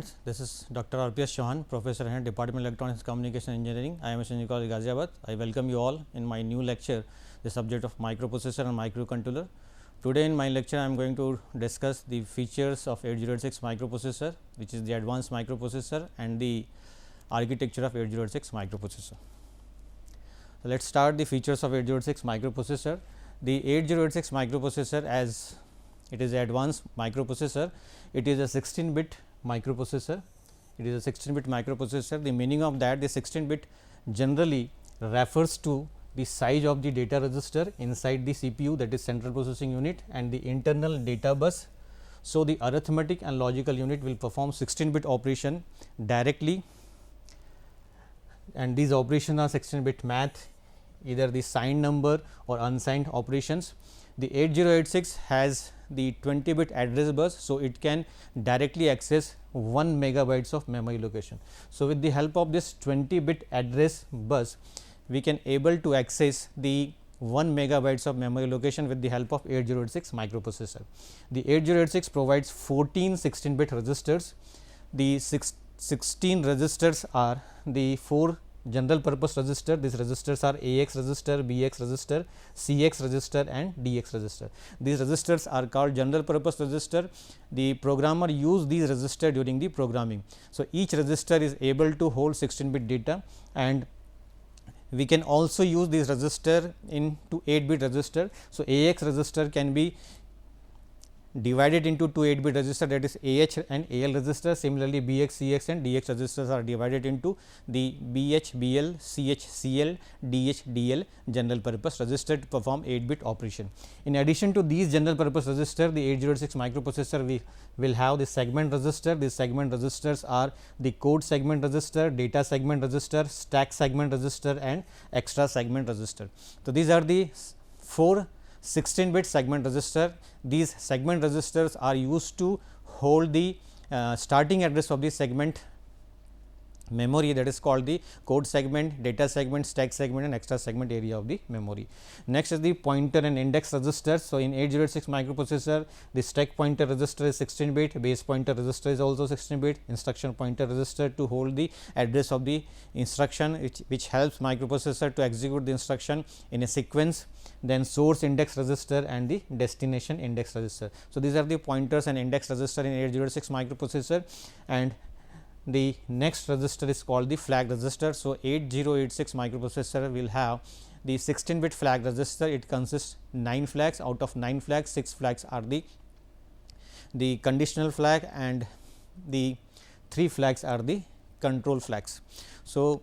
students, this is Dr. RPS Chauhan, Professor and Department of Electronics Communication Engineering, IIM Engineering College, Ghaziabad. I welcome you all in my new lecture, the subject of microprocessor and microcontroller. Today in my lecture, I am going to discuss the features of 8086 microprocessor, which is the advanced microprocessor, and the architecture of 8086 microprocessor. So, let us start the features of 8086 microprocessor. The 8086 microprocessor, as it is an advanced microprocessor, it is a 16-bit microprocessor. It is a 16-bit microprocessor. The meaning of that, the 16-bit generally refers to the size of the data register inside the CPU, that is central processing unit, and the internal data bus. So, the arithmetic and logical unit will perform 16-bit operation directly, and these operations are 16-bit math, either the signed number or unsigned operations. The 8086 has the 20-bit address bus. So, it can directly access 1 megabytes of memory location. So, with the help of this 20-bit address bus, we can able to access the 1 megabytes of memory location with the help of 8086 microprocessor. The 8086 provides 14 16-bit registers. The 16 registers are the 4 general purpose register. These registers are AX register, BX register, CX register and DX register. These registers are called general purpose register. The programmer use these register during the programming. So, each register is able to hold 16-bit data, and we can also use this register into 8-bit register. So, AX register can be divided into 2 8-bit register, that is AH and AL register. Similarly, BX, CX and DX registers are divided into the BH, BL, CH, CL, DH, DL general purpose register to perform 8-bit operation. In addition to these general purpose register, the 8086 microprocessor will have the segment register. These segment registers are the code segment register, data segment register, stack segment register and extra segment register. So, these are the 4 16-bit segment register. These segment registers are used to hold the starting address of the segment memory, that is called the code segment, data segment, stack segment and extra segment area of the memory. Next is the pointer and index registers. So, in 8086 microprocessor, the stack pointer register is 16-bit, base pointer register is also 16-bit, instruction pointer register to hold the address of the instruction, which helps microprocessor to execute the instruction in a sequence, then source index register and the destination index register. So, these are the pointers and index register in 8086 microprocessor, and the next register is called the flag register. So, 8086 microprocessor will have the 16-bit flag register. It consists 9 flags. Out of 9 flags, 6 flags are the conditional flag, and the 3 flags are the control flags. So,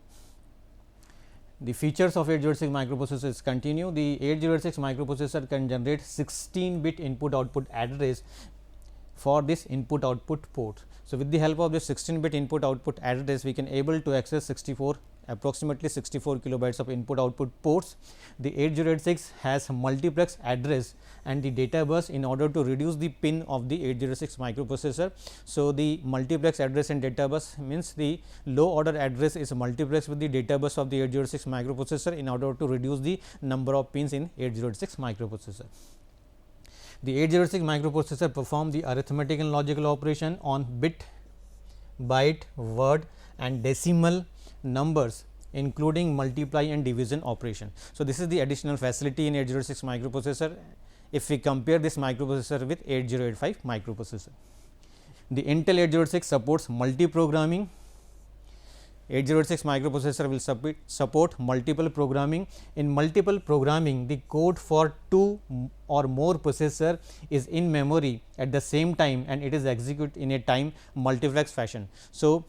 the features of 8086 microprocessor is continue. The 8086 microprocessor can generate 16-bit input output address for this input output port. So, with the help of this 16-bit input output address, we can able to access approximately 64 kilobytes of input output ports. The 8086 has multiplex address and the data bus in order to reduce the pin of the 8086 microprocessor. So, the multiplex address and data bus means the low order address is multiplexed with the data bus of the 8086 microprocessor in order to reduce the number of pins in 8086 microprocessor. The 8086 microprocessor perform the arithmetic and logical operation on bit, byte, word and decimal numbers, including multiply and division operation. So, this is the additional facility in 8086 microprocessor if we compare this microprocessor with 8085 microprocessor. The Intel 8086 supports multi-programming. 8086 microprocessor will support multiple programming. In multiple programming, the code for 2 or more processor is in memory at the same time, and it is executed in a time multiplex fashion. So,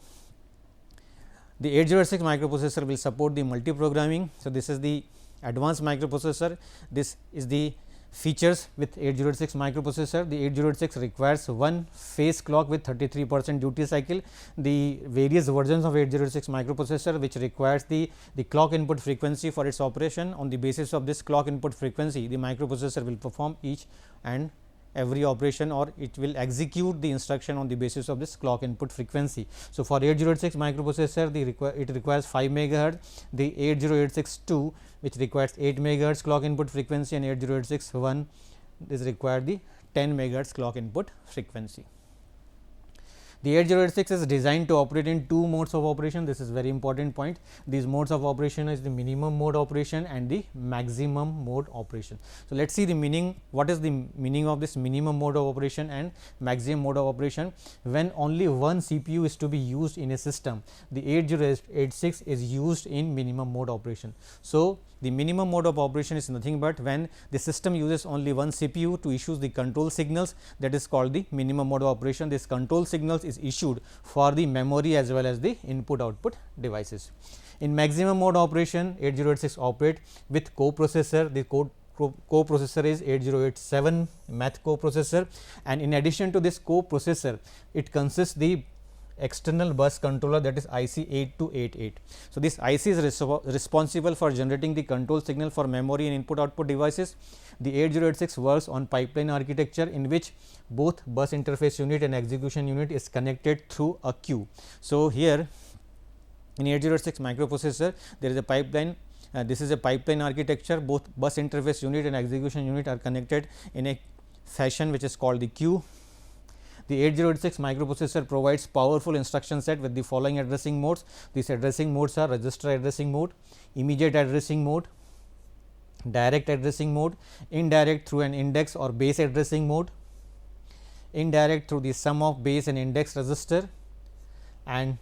the 8086 microprocessor will support the multi-programming. So, this is the advanced microprocessor. This is the features with 8086 microprocessor. The 8086 requires one phase clock with 33% duty cycle. The various versions of 8086 microprocessor which requires the clock input frequency for its operation. On the basis of this clock input frequency, the microprocessor will perform each and every operation, or it will execute the instruction on the basis of this clock input frequency. So, for 8086 microprocessor, it requires 5 megahertz, the 8086-2 which requires 8 megahertz clock input frequency, and 8086-1 is required the 10 megahertz clock input frequency. The 8086 is designed to operate in two modes of operation. This is very important point. These modes of operation is the minimum mode operation and the maximum mode operation. So, let us see the meaning. What is the meaning of this minimum mode of operation and maximum mode of operation? When only one CPU is to be used in a system, the 8086 is used in minimum mode operation. So, the minimum mode of operation is nothing but when the system uses only one CPU to issue the control signals, that is called the minimum mode of operation. This control signals is issued for the memory as well as the input output devices. In maximum mode operation, 8086 operate with coprocessor. The coprocessor is 8087 math coprocessor, and in addition to this coprocessor, it consists the external bus controller, that is IC 8288. So, this IC is responsible for generating the control signal for memory and input output devices. The 8086 works on pipeline architecture in which both bus interface unit and execution unit is connected through a queue. So, here in 8086 microprocessor there is a pipeline. This is a pipeline architecture. Both bus interface unit and execution unit are connected in a fashion which is called the queue. The 8086 microprocessor provides powerful instruction set with the following addressing modes. These addressing modes are register addressing mode, immediate addressing mode, direct addressing mode, indirect through an index or base addressing mode, indirect through the sum of base and index register, and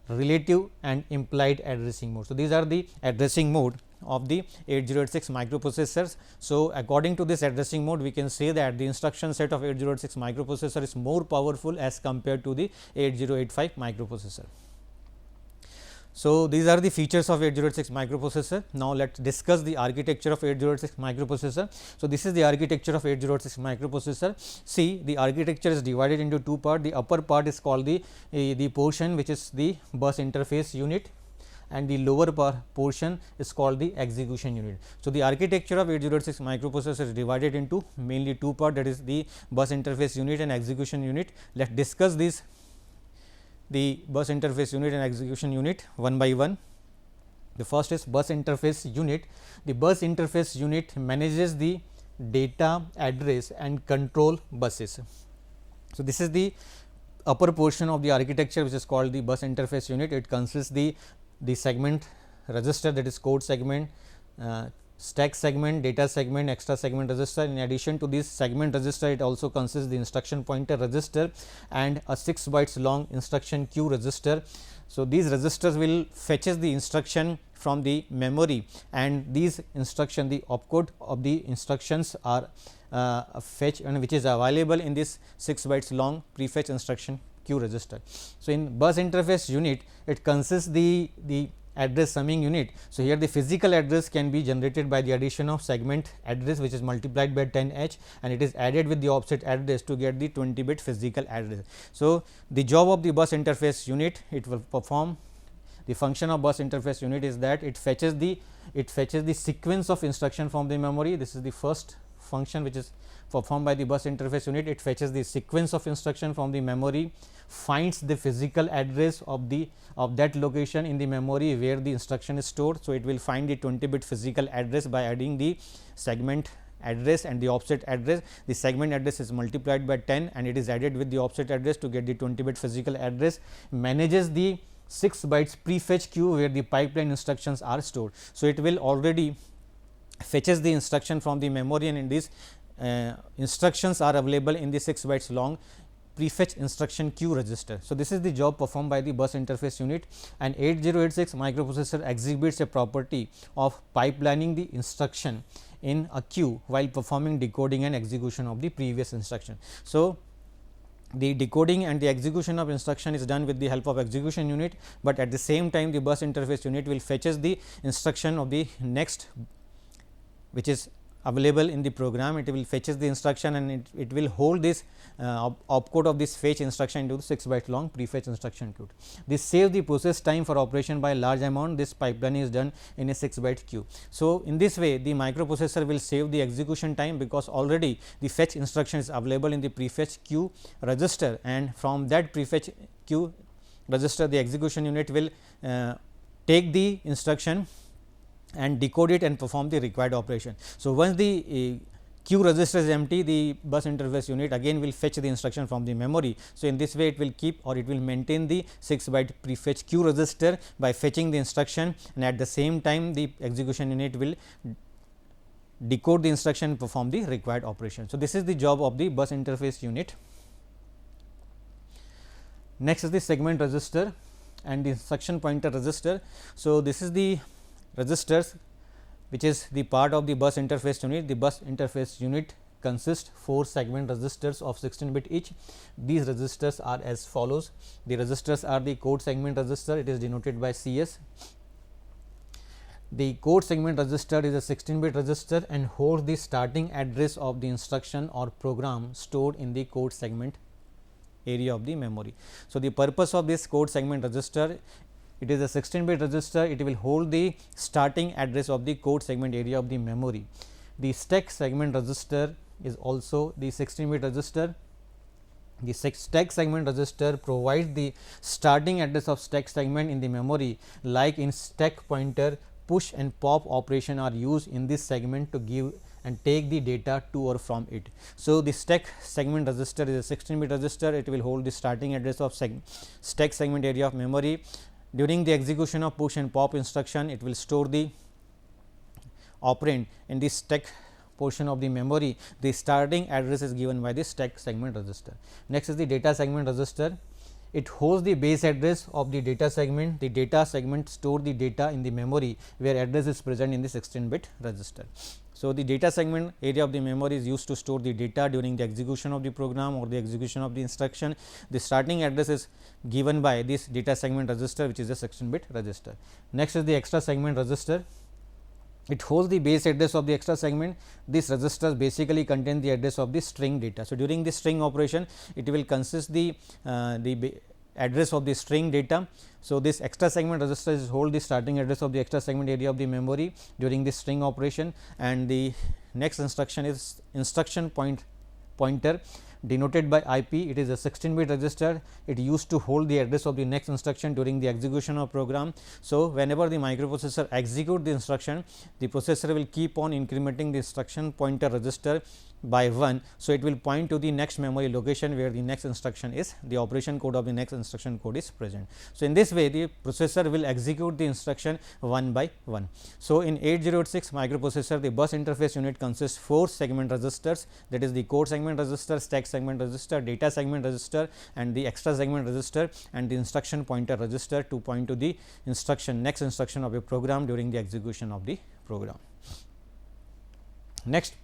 relative and implied addressing mode. So, these are the addressing mode of the 8086 microprocessors. So, according to this addressing mode, we can say that the instruction set of 8086 microprocessor is more powerful as compared to the 8085 microprocessor. So, these are the features of 8086 microprocessor. Now, let us discuss the architecture of 8086 microprocessor. So, this is the architecture of 8086 microprocessor. See, the architecture is divided into two parts. The upper part is called the portion which is the bus interface unit, and the lower portion is called the execution unit. So, the architecture of 8086 microprocessor is divided into mainly two parts, that is the bus interface unit and execution unit. Let us discuss this, the bus interface unit and execution unit one by one. The first is bus interface unit. The bus interface unit manages the data, address and control buses. So, this is the upper portion of the architecture which is called the bus interface unit. It consists the segment register, that is code segment, stack segment, data segment, extra segment register. In addition to this segment register, it also consists the instruction pointer register and a 6 bytes long instruction queue register. So, these registers will fetches the instruction from the memory, and these instruction, the opcode of the instructions are fetch and which is available in this 6 bytes long prefetch instruction queue register. So, in bus interface unit, it consists the address summing unit. So, here the physical address can be generated by the addition of segment address which is multiplied by 10h, and it is added with the offset address to get the 20 bit physical address. So, the job of the bus interface unit, it will perform the function of bus interface unit is that it fetches the sequence of instruction from the memory. This is the first function which is performed by the bus interface unit. It fetches the sequence of instruction from the memory, finds the physical address of that location in the memory where the instruction is stored. So, it will find the 20 bit physical address by adding the segment address and the offset address. The segment address is multiplied by 10 and it is added with the offset address to get the 20 bit physical address, manages the 6 bytes prefetch queue where the pipeline instructions are stored. So, it will already fetches the instruction from the memory, and in these instructions are available in the 6 bytes long prefetch instruction queue register. So, this is the job performed by the bus interface unit, and 8086 microprocessor exhibits a property of pipelining the instruction in a queue while performing decoding and execution of the previous instruction. So, the decoding and the execution of instruction is done with the help of execution unit, but at the same time the bus interface unit will fetches the instruction of the next which is available in the program. It will fetches the instruction and it will hold this opcode of this fetch instruction into the 6 byte long prefetch instruction queue. This saves the process time for operation by a large amount. This pipeline is done in a 6 byte queue. So, in this way the microprocessor will save the execution time, because already the fetch instruction is available in the prefetch queue register, and from that prefetch queue register the execution unit will take the instruction and decode it and perform the required operation. So, once the Q register is empty, the bus interface unit again will fetch the instruction from the memory. So, in this way it will keep or it will maintain the 6 byte prefetch Q register by fetching the instruction, and at the same time the execution unit will decode the instruction and perform the required operation. So, this is the job of the bus interface unit. Next is the segment register and the instruction pointer register. So, this is the registers which is the part of the bus interface unit. The bus interface unit consists 4 segment registers of 16 bit each. These registers are as follows. The registers are the code segment register, it is denoted by CS. The code segment register is a 16 bit register and holds the starting address of the instruction or program stored in the code segment area of the memory. So, the purpose of this code segment register, it is a 16 bit register, it will hold the starting address of the code segment area of the memory. The stack segment register is also the 16 bit register. The stack segment register provides the starting address of stack segment in the memory, like in stack pointer, push and pop operation are used in this segment to give and take the data to or from it. So, the stack segment register is a 16 bit register, it will hold the starting address of stack segment area of memory. During the execution of push and pop instruction, it will store the operand in the stack portion of the memory. The starting address is given by the stack segment register. Next is the data segment register. It holds the base address of the data segment. The data segment store the data in the memory where address is present in the 16 bit register. So, the data segment area of the memory is used to store the data during the execution of the program or the execution of the instruction. The starting address is given by this data segment register, which is a 16 bit register. Next is the extra segment register. It holds the base address of the extra segment. This register basically contain the address of the string data. So, during the string operation, it will consist the address of the string data. So, this extra segment register is hold the starting address of the extra segment area of the memory during the string operation, and the next instruction is instruction pointer denoted by IP. It is a 16 bit register. It used to hold the address of the next instruction during the execution of program. So, whenever the microprocessor execute the instruction, the processor will keep on incrementing the instruction pointer register by 1. So, it will point to the next memory location where the next instruction is, the operation code of the next instruction code is present. So, in this way the processor will execute the instruction one by one. So, in 8086 microprocessor, the bus interface unit consists 4 segment registers, that is the code segment register, stack segment register, data segment register and the extra segment register, and the instruction pointer register to point to the instruction next instruction of a program during the execution of the program. Next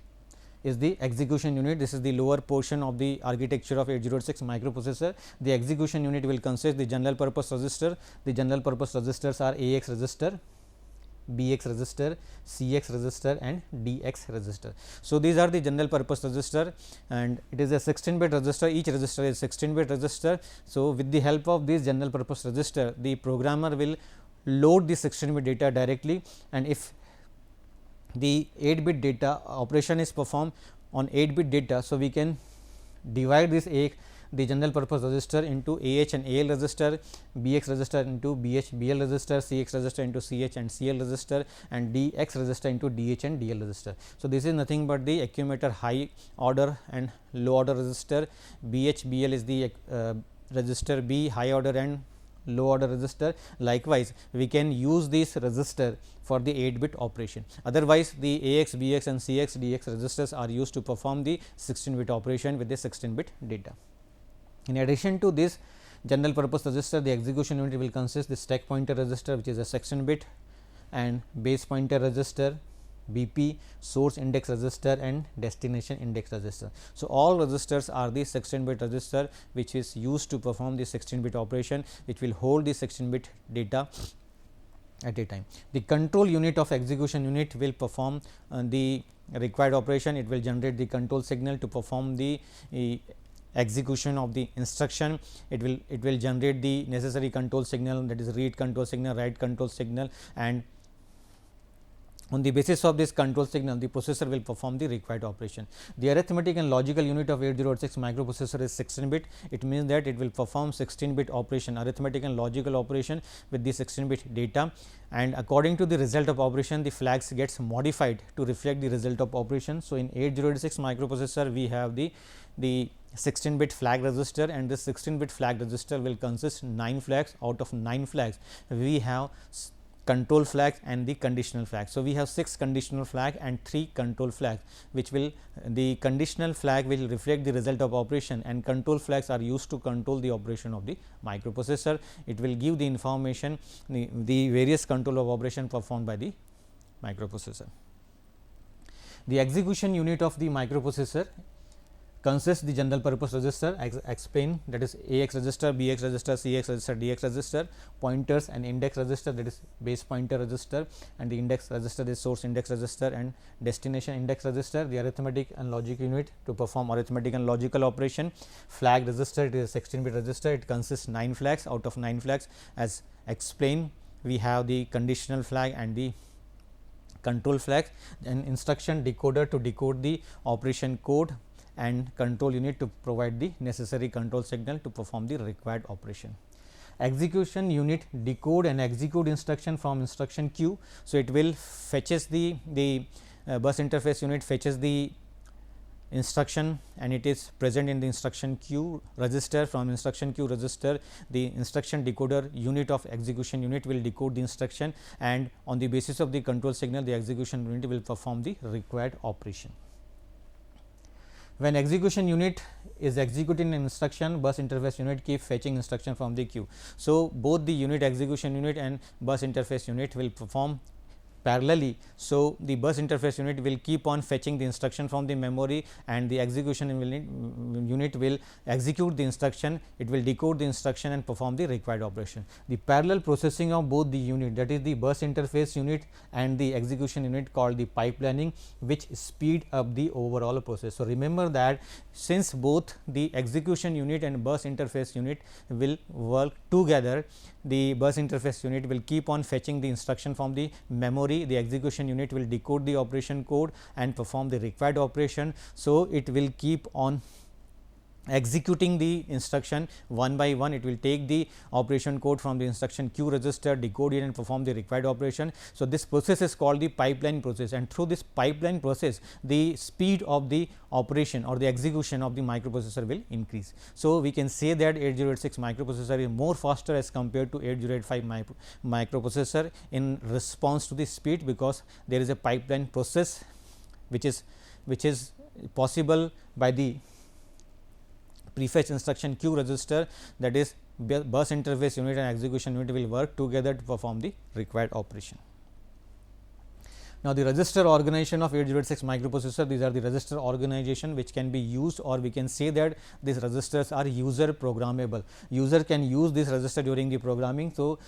is the execution unit. This is the lower portion of the architecture of 8086 microprocessor. The execution unit will consist the general purpose register. The general purpose registers are AX register, BX register, CX register and DX register. So, these are the general purpose register and it is a 16 bit register. Each register is 16 bit register. So, with the help of this general purpose register, the programmer will load the 16 bit data directly, and if the 8 bit data operation is performed on 8 bit data. So, we can divide this the general purpose register into AH and AL register, BX register into BH BL register, CX register into CH and CL register and DX register into DH and DL register. So, this is nothing but the accumulator high order and low order register. BH BL is the register B high order and low order register. Likewise, we can use this register for the 8 bit operation. Otherwise, the AX, BX and CX, DX registers are used to perform the 16 bit operation with the 16 bit data. In addition to this general purpose register, the execution unit will consist the stack pointer register, which is a 16 bit, and base pointer register, BP, source index register and destination index register. So, all registers are the 16 bit register which is used to perform the 16 bit operation, which will hold the 16 bit data at a time. The control unit of execution unit will perform the required operation. It will generate the control signal to perform the execution of the instruction. It will generate the necessary control signal, that is read control signal, write control signal, and On the basis of this control signal, the processor will perform the required operation. The arithmetic and logical unit of 8086 microprocessor is 16 bit. It means that it will perform 16 bit operation, arithmetic and logical operation with the 16 bit data, and according to the result of operation, the flags gets modified to reflect the result of operation. So, in 8086 microprocessor, we have the 16 bit flag register, and this 16 bit flag register will consist 9 flags. Out of 9 flags, we have control flag and the conditional flag. So, we have 6 conditional flag and 3 control flags, which will the conditional flag will reflect the result of operation, and control flags are used to control the operation of the microprocessor. It will give the information the various control of operation performed by the microprocessor. The execution unit of the microprocessor consists the general purpose register, explain, that is AX register, BX register, CX register, DX register, pointers and index register, that is base pointer register, and the index register is source index register and destination index register. The arithmetic and logic unit to perform arithmetic and logical operation. Flag register, it is a 16 bit register, it consists 9 flags. Out of 9 flags, as explained, we have the conditional flag and the control flag, and instruction decoder to decode the operation code, and control unit to provide the necessary control signal to perform the required operation. Execution unit decode and execute instruction from instruction queue. So, it will fetches the bus interface unit fetches the instruction, and it is present in the instruction queue register. From instruction queue register, the instruction decoder unit of execution unit will decode the instruction, and on the basis of the control signal, the execution unit will perform the required operation. When execution unit is executing an instruction, bus interface unit keep fetching instruction from the queue. So, both the unit execution unit and bus interface unit will perform parallelly. So, the bus interface unit will keep on fetching the instruction from the memory, and the execution unit will execute the instruction, it will decode the instruction and perform the required operation. The parallel processing of both the unit, that is the bus interface unit and the execution unit, called the pipelining, which speed up the overall process. So, remember that since both the execution unit and bus interface unit will work together, the bus interface unit will keep on fetching the instruction from the memory, the execution unit will decode the operation code and perform the required operation. So, it will keep on executing the instruction one by one. It will take the operation code from the instruction queue register, decode it and perform the required operation. So, this process is called the pipeline process, and through this pipeline process, the speed of the operation or the execution of the microprocessor will increase. So, we can say that 8086 microprocessor is more faster as compared to 8085 microprocessor in response to the speed, because there is a pipeline process which is possible by the prefetch instruction queue register, that is bus interface unit and execution unit will work together to perform the required operation. Now, the register organization of 8086 microprocessor, these are the register organization which can be used, or we can say that these registers are user programmable. User can use this register during the programming. So,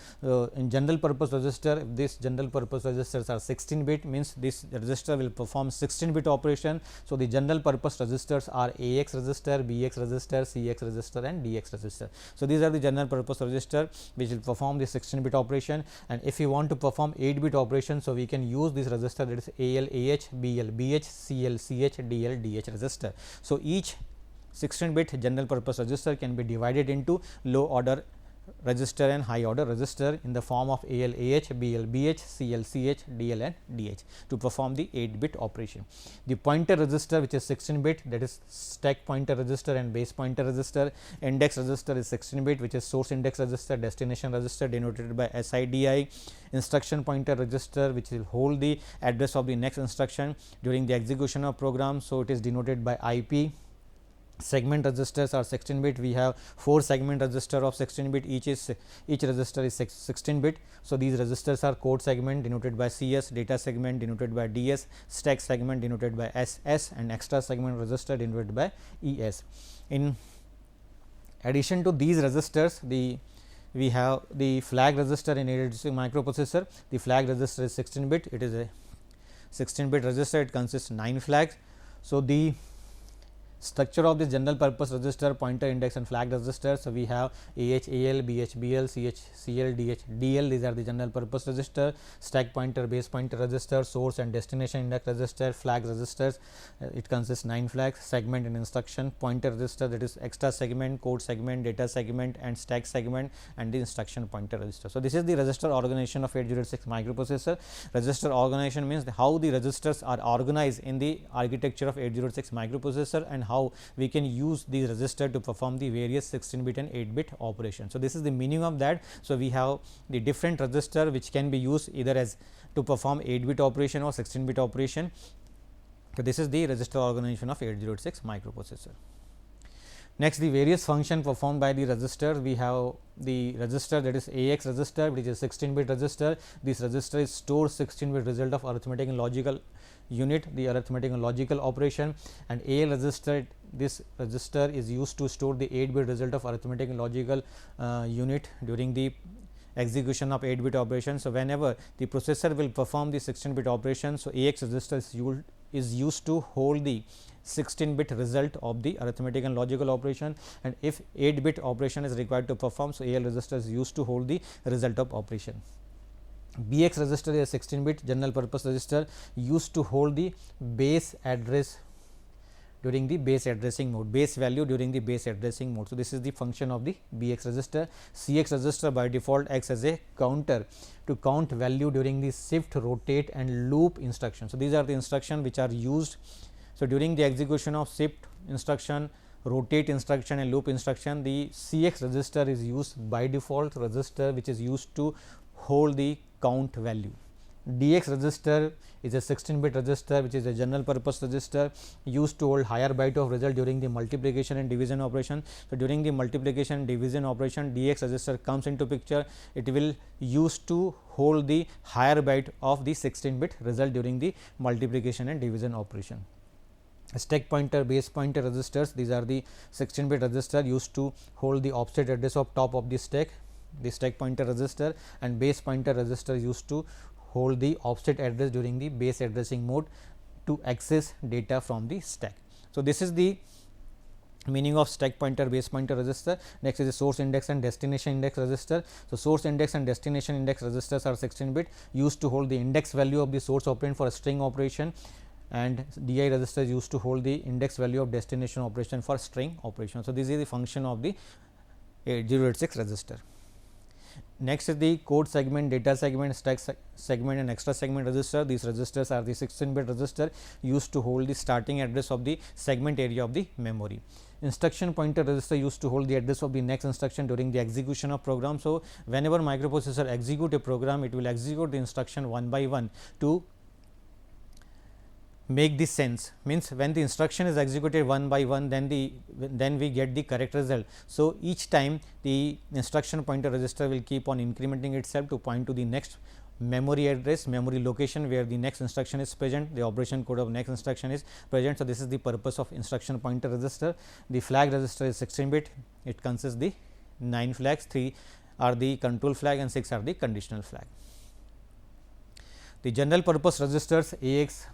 in general purpose register, this general purpose registers are 16 bit, means this register will perform 16 bit operation. So, the general purpose registers are AX register, BX register, CX register and DX register. So, these are the general purpose register which will perform the 16 bit operation, and if you want to perform 8 bit operation, so we can use this register, that is AL, AH, BL, BH, CL, CH, DL, DH register. So, each 16 bit general purpose register can be divided into low order register and high order register in the form of AL, AH, BL, BH, CL, CH, DL and DH to perform the 8 bit operation. The pointer register, which is 16 bit, that is stack pointer register and base pointer register. Index register is 16 bit, which is source index register, destination register denoted by SIDI. Instruction pointer register, which will hold the address of the next instruction during the execution of program. So, it is denoted by IP. Segment registers are 16 bit. We have 4 segment register of 16 bit, each register is 16 bit. So, these registers are code segment denoted by CS, data segment denoted by DS, stack segment denoted by SS and extra segment register denoted by ES. In addition to these registers, we have the flag register in 8086 microprocessor. The flag register is 16 bit, it is a 16 bit register, it consists 9 flags. So, the Structure of this general purpose register, pointer, index and flag register. So, we have AH, AL, BH, BL, CH, CL, DH, DL, these are the general purpose register, stack pointer, base pointer register, source and destination index register, flag registers, it consists 9 flags, segment and instruction, pointer register, that is extra segment, code segment, data segment and stack segment, and the instruction pointer register. So, this is the register organization of 8086 microprocessor. Register organization means how the registers are organized in the architecture of 8086 microprocessor, and how we can use these register to perform the various 16-bit and 8-bit operations. So, this is the meaning of that. So, we have the different register which can be used either as to perform 8-bit operation or 16-bit operation. So, this is the register organization of 8086 microprocessor. Next, the various function performed by the register. We have the register, that is AX register, which is 16-bit register. This register is stores 16-bit result of arithmetic and logical unit, the arithmetic and logical operation, and AL register, this register is used to store the 8-bit result of arithmetic and logical unit during the execution of 8-bit operation. So, whenever the processor will perform the 16-bit operation, so AX register is used to hold the 16-bit result of the arithmetic and logical operation, and if 8-bit operation is required to perform, so AL register is used to hold the result of operation. BX register is a 16-bit general purpose register used to hold the base address during the base addressing mode, base value during the base addressing mode. So, this is the function of the BX register. CX register by default acts as a counter to count value during the shift, rotate and loop instruction. So, these are the instructions which are used. So, during the execution of shift instruction, rotate instruction and loop instruction, the CX register is used by default register which is used to hold the count value. DX register is a 16-bit register which is a general purpose register used to hold higher byte of result during the multiplication and division operation. So, during the multiplication and division operation, DX register comes into picture. It will used to hold the higher byte of the 16-bit result during the multiplication and division operation. Stack pointer, base pointer registers, these are the 16-bit register used to hold the offset address of top of the stack pointer register, and base pointer register used to hold the offset address during the base addressing mode to access data from the stack. So, this is the meaning of stack pointer, base pointer register. Next is the source index and destination index register. So, source index and destination index registers are 16-bit used to hold the index value of the source operand for a string operation, and DI register is used to hold the index value of destination operation for string operation. So, this is the function of the 8086 register. Next is the code segment, data segment, stack segment and extra segment register. These registers are the 16-bit register used to hold the starting address of the segment area of the memory. Instruction pointer register used to hold the address of the next instruction during the execution of program. So, whenever microprocessor execute a program, it will execute the instruction one by one to make this sense, means when the instruction is executed one by one, then we get the correct result. So, each time the instruction pointer register will keep on incrementing itself to point to the next memory address, memory location where the next instruction is present, the operation code of next instruction is present. So, this is the purpose of instruction pointer register. The flag register is 16-bit, it consists the 9 flags, 3 are the control flag and 6 are the conditional flag. The general purpose registers AX,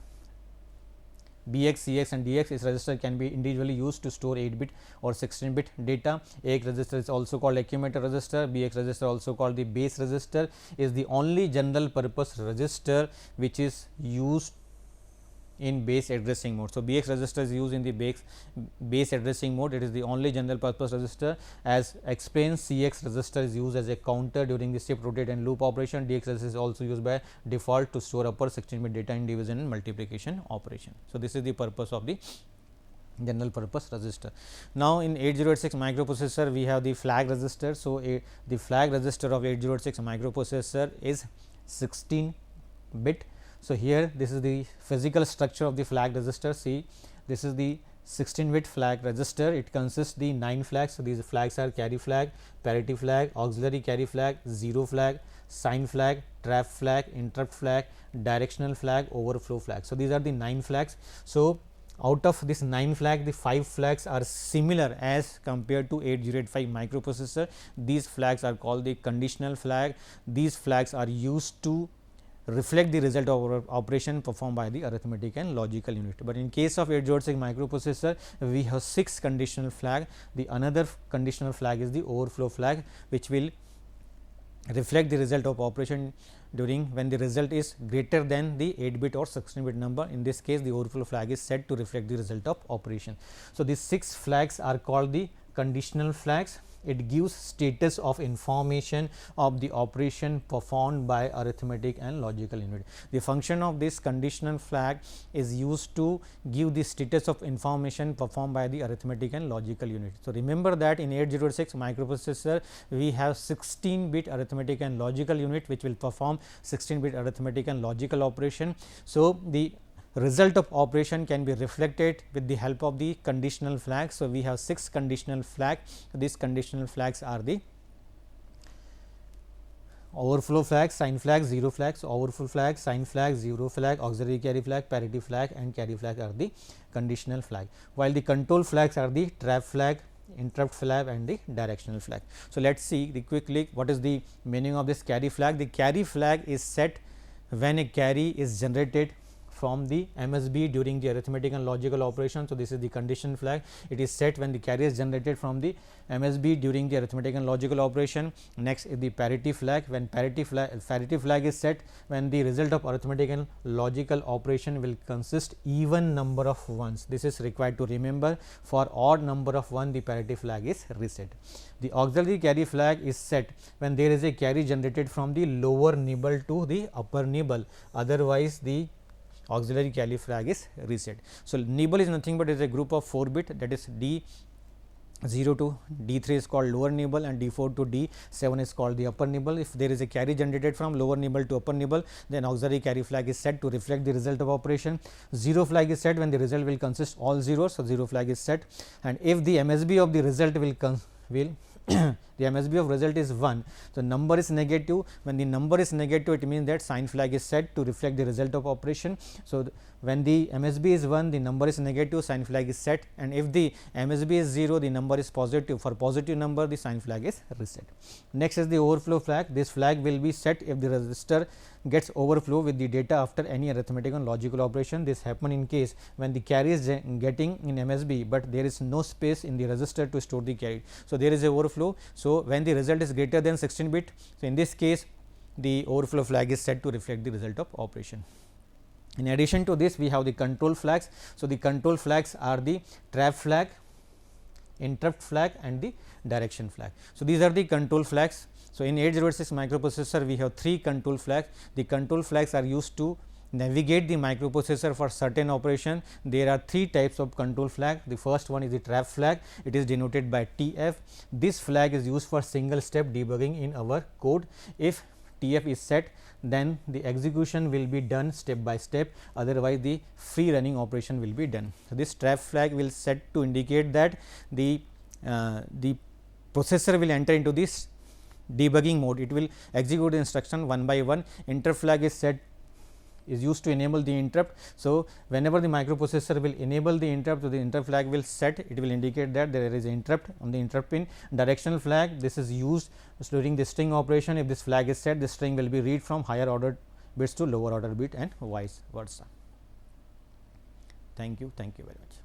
BX, CX and DX is register can be individually used to store 8-bit or 16-bit data. AX register is also called accumulator register. BX register also called the base register is the only general purpose register which is used in base addressing mode. So, BX register is used in the base addressing mode. It is the only general purpose register. As explained, CX register is used as a counter during the shift, rotate and loop operation. DX register is also used by default to store upper 16-bit data in division and multiplication operation. So, this is the purpose of the general purpose register. Now, in 8086 microprocessor, we have the flag register. So, the flag register of 8086 microprocessor is 16-bit. So, here this is the physical structure of the flag register. See, this is the 16-bit flag register. It consists the 9 flags. So, these flags are carry flag, parity flag, auxiliary carry flag, zero flag, sign flag, trap flag, interrupt flag, directional flag, overflow flag. So, these are the 9 flags. So, out of this 9 flag, the 5 flags are similar as compared to 8085 microprocessor. These flags are called the conditional flag. These flags are used to reflect the result of operation performed by the arithmetic and logical unit. But in case of 8086 microprocessor, we have 6 conditional flag. The another conditional flag is the overflow flag, which will reflect the result of operation during when the result is greater than the 8-bit or 16-bit number. In this case, the overflow flag is set to reflect the result of operation. So, these 6 flags are called the conditional flags. It gives status of information of the operation performed by arithmetic and logical unit. The function of this conditional flag is used to give the status of information performed by the arithmetic and logical unit. So, remember that in 8086 microprocessor we have 16-bit arithmetic and logical unit, which will perform 16-bit arithmetic and logical operation. So, the result of operation can be reflected with the help of the conditional flags. So, we have 6 conditional flags. These conditional flags are the overflow flag, sign flag, zero flag. So, overflow flag, sign flag, zero flag, auxiliary carry flag, parity flag and carry flag are the conditional flag, while the control flags are the trap flag, interrupt flag and the directional flag. So, let us see the quickly what is the meaning of this carry flag. The carry flag is set when a carry is generated from the MSB during the arithmetic and logical operation. So, this is the condition flag. It is set when the carry is generated from the MSB during the arithmetic and logical operation. Next is the parity flag. When parity flag is set when the result of arithmetic and logical operation will consist even number of ones. This is required to remember. For odd number of 1, the parity flag is reset. The auxiliary carry flag is set when there is a carry generated from the lower nibble to the upper nibble, otherwise the auxiliary carry flag is reset. So, nibble is nothing but is a group of 4 bit, that is D0 to D3 is called lower nibble and D4 to D7 is called the upper nibble. If there is a carry generated from lower nibble to upper nibble, then auxiliary carry flag is set to reflect the result of operation. Zero flag is set when the result will consist all zeros. So, zero flag is set, and if the MSB of the result will the MSB of result is 1. So, number is negative. When the number is negative, it means that sign flag is set to reflect the result of operation. So, when the MSB is 1, the number is negative, sign flag is set, and if the MSB is 0, the number is positive. For positive number, the sign flag is reset. Next is the overflow flag. This flag will be set if the register gets overflow with the data after any arithmetic and logical operation. This happen in case when the carry is getting in MSB, but there is no space in the register to store the carry. So, there is a overflow. So, when the result is greater than 16-bit, so in this case the overflow flag is set to reflect the result of operation. In addition to this, we have the control flags. So, the control flags are the trap flag, interrupt flag and the direction flag. So, these are the control flags. So, in 8086 microprocessor we have 3 control flags. The control flags are used to navigate the microprocessor for certain operation. There are 3 types of control flag. The first one is the trap flag. It is denoted by TF. This flag is used for single step debugging in our code. If TF is set, then the execution will be done step by step, otherwise the free running operation will be done. So, this trap flag will set to indicate that the processor will enter into this debugging mode. It will execute the instruction one by one. Interrupt flag is set is used to enable the interrupt. So, whenever the microprocessor will enable the interrupt, so the interrupt flag will set, it will indicate that there is an interrupt on the interrupt pin. Directional flag, this is used during the string operation. If this flag is set, the string will be read from higher order bits to lower order bit and vice versa. Thank you very much.